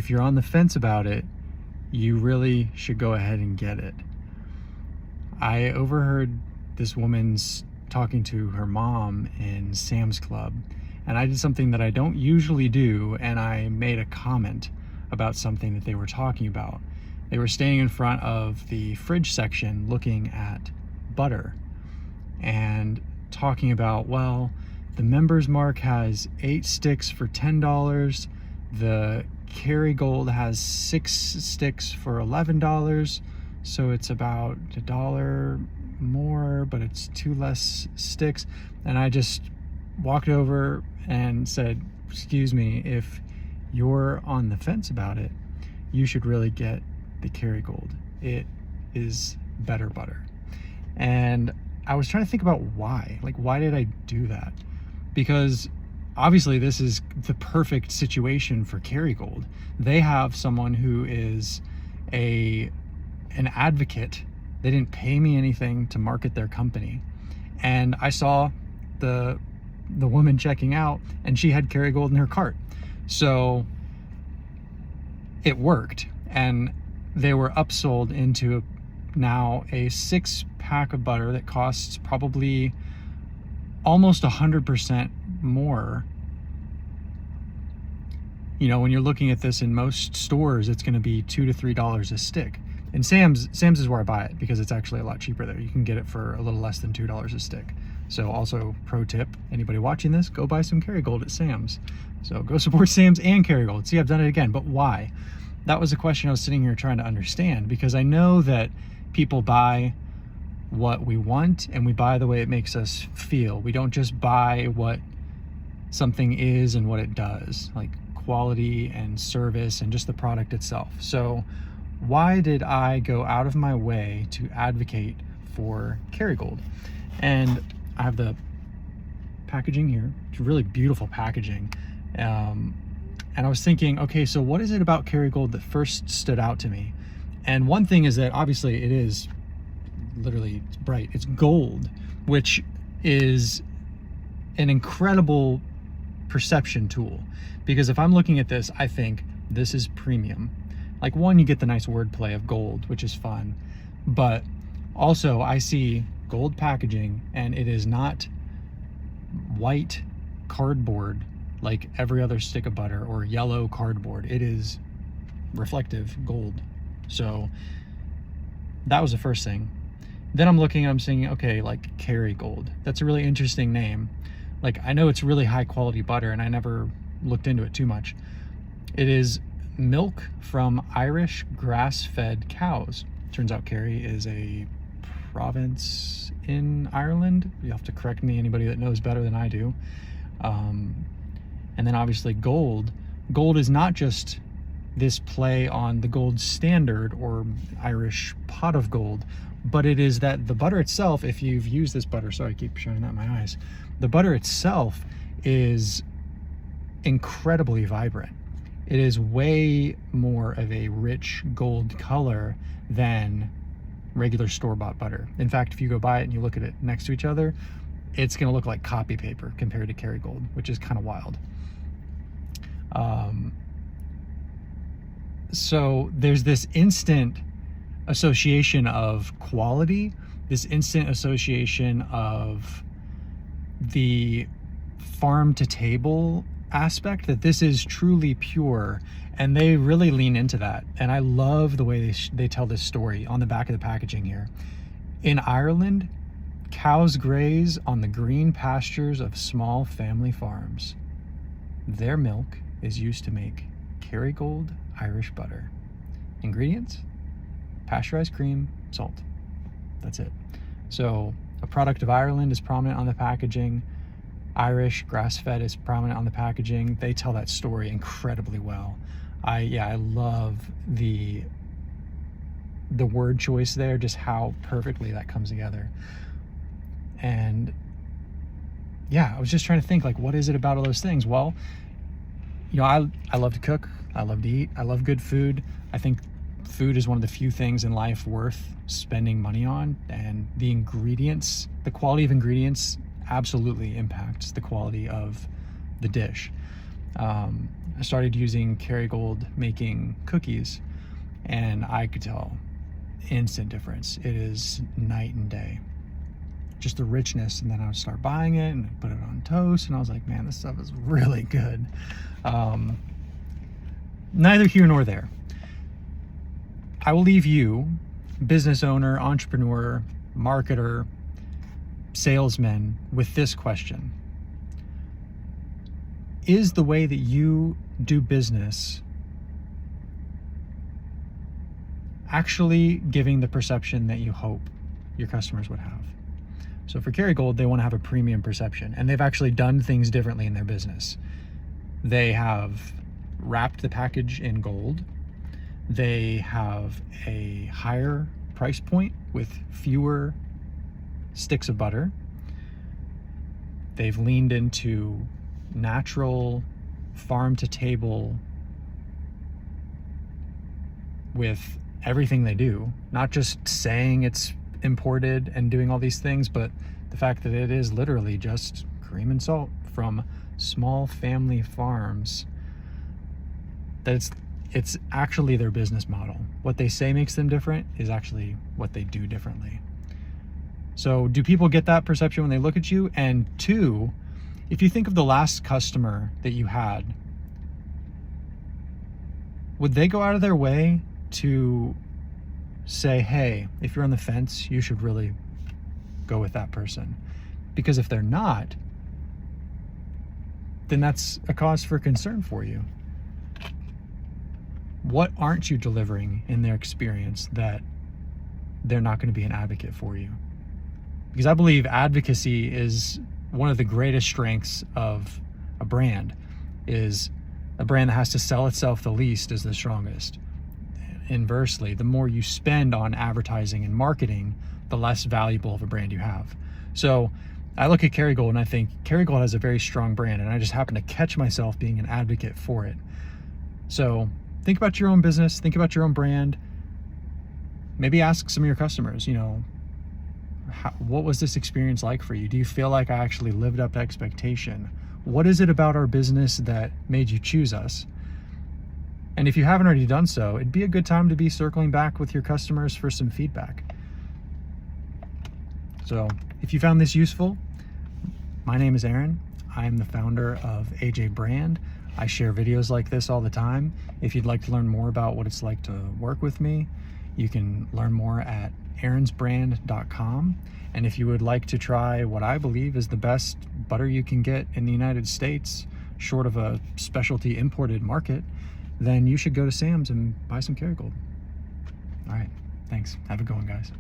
If you're on the fence about it, you really should go ahead and get it. I overheard this woman's talking to her mom in Sam's Club, and I did something that I don't usually do, and I made a comment about something that they were talking about. They were standing in front of the fridge section looking at butter and talking about, well, the Members Mark has 8 sticks for $10. The Kerrygold has 6 sticks for $11. So it's about $1 more, but it's 2 less sticks. And I just walked over and said, excuse me, if you're on the fence about it, you should really get the Kerrygold. It is better butter. And I was trying to think about why. Like, why did I do that? Because obviously this is the perfect situation for Kerrygold. They have someone who is an advocate. They didn't pay me anything to market their company. And I saw the woman checking out, and she had Kerrygold in her cart. So it worked, and they were upsold into now a 6-pack of butter that costs probably almost 100% more. You know, when you're looking at this in most stores, it's going to be $2 to $3 a stick. And Sam's is where I buy it because it's actually a lot cheaper there. You can get it for a little less than $2 a stick. So also, pro tip, anybody watching this, go buy some Kerrygold at Sam's. So go support Sam's and Kerrygold. See, I've done it again, but why? That was a question I was sitting here trying to understand, because I know that people buy what we want and we buy the way it makes us feel. We don't just buy what something is and what it does, like quality and service and just the product itself. So why did I go out of my way to advocate for Kerrygold? And I have the packaging here. It's really beautiful packaging. And I was thinking, okay, so what is it about Kerrygold that first stood out to me? And one thing is that obviously it is literally bright. It's gold, which is an incredible perception tool. Because if I'm looking at this, I think this is premium. Like, one, you get the nice wordplay of gold, which is fun. But also I see gold packaging, and it is not white cardboard like every other stick of butter, or yellow cardboard. It is reflective gold. So that was the first thing. Then I'm looking, I'm saying, okay, like Kerrygold. That's a really interesting name. Like, I know it's really high quality butter, and I never looked into it too much. It is milk from Irish grass-fed cows. Turns out Kerry is a province in Ireland. You have to correct me, anybody that knows better than I do. And then obviously gold. Gold is not just this play on the gold standard or Irish pot of gold, but it is that the butter itself, if you've used this butter, sorry, I keep shining that in my eyes. The butter itself is incredibly vibrant. It is way more of a rich gold color than regular store-bought butter. In fact, if you go buy it and you look at it next to each other, it's going to look like copy paper compared to Kerrygold, which is kind of wild. So there's this instant association of quality, this instant association of the farm to table aspect, that this is truly pure, and they really lean into that. And I love the way they tell this story on the back of the packaging here. In Ireland, cows graze on the green pastures of small family farms. Their milk is used to make Kerrygold Irish butter. Ingredients: pasteurized cream, salt. That's it. So a product of Ireland is prominent on the packaging. Irish grass-fed is prominent on the packaging. They tell that story incredibly well. I love the word choice there, just how perfectly that comes together. And yeah, I was just trying to think, like, what is it about all those things? Well, you know, I love to cook. I love to eat. I love good food. I think food is one of the few things in life worth spending money on, and the ingredients, the quality of ingredients absolutely impacts the quality of the dish. I I started using Kerrygold making cookies, and I could tell instant difference. It is night and day. Just the richness, and then I would start buying it and put it on toast, and I was like, man, this stuff is really good. Neither here nor there. I will leave you, business owner, entrepreneur, marketer, salesman, with this question. Is the way that you do business actually giving the perception that you hope your customers would have? So for Kerrygold, they want to have a premium perception, and they've actually done things differently in their business. They have wrapped the package in gold. They have a higher price point with fewer sticks of butter. They've leaned into natural farm to table with everything they do, not just saying it's imported and doing all these things, but the fact that it is literally just cream and salt from small family farms. That it's actually their business model. What they say makes them different is actually what they do differently. So do people get that perception when they look at you? And two, if you think of the last customer that you had, would they go out of their way to say, hey, if you're on the fence, you should really go with that person? Because if they're not, then that's a cause for concern for you. What aren't you delivering in their experience that they're not going to be an advocate for you? Because I believe advocacy is one of the greatest strengths of a brand. Is a brand that has to sell itself the least is the strongest. Inversely, the more you spend on advertising and marketing, the less valuable of a brand you have. So I look at Kerrygold and I think Kerrygold has a very strong brand, and I just happen to catch myself being an advocate for it. So think about your own business, think about your own brand. Maybe ask some of your customers, what was this experience like for you? Do you feel like I actually lived up to expectation? What is it about our business that made you choose us? And if you haven't already done so, it'd be a good time to be circling back with your customers for some feedback. So if you found this useful, my name is Aaron. I'm the founder of AJ Brand. I share videos like this all the time. If you'd like to learn more about what it's like to work with me, you can learn more at aaronsbrand.com. And if you would like to try what I believe is the best butter you can get in the United States, short of a specialty imported market, then you should go to Sam's and buy some Kerrygold. All right, thanks. Have a good one, guys.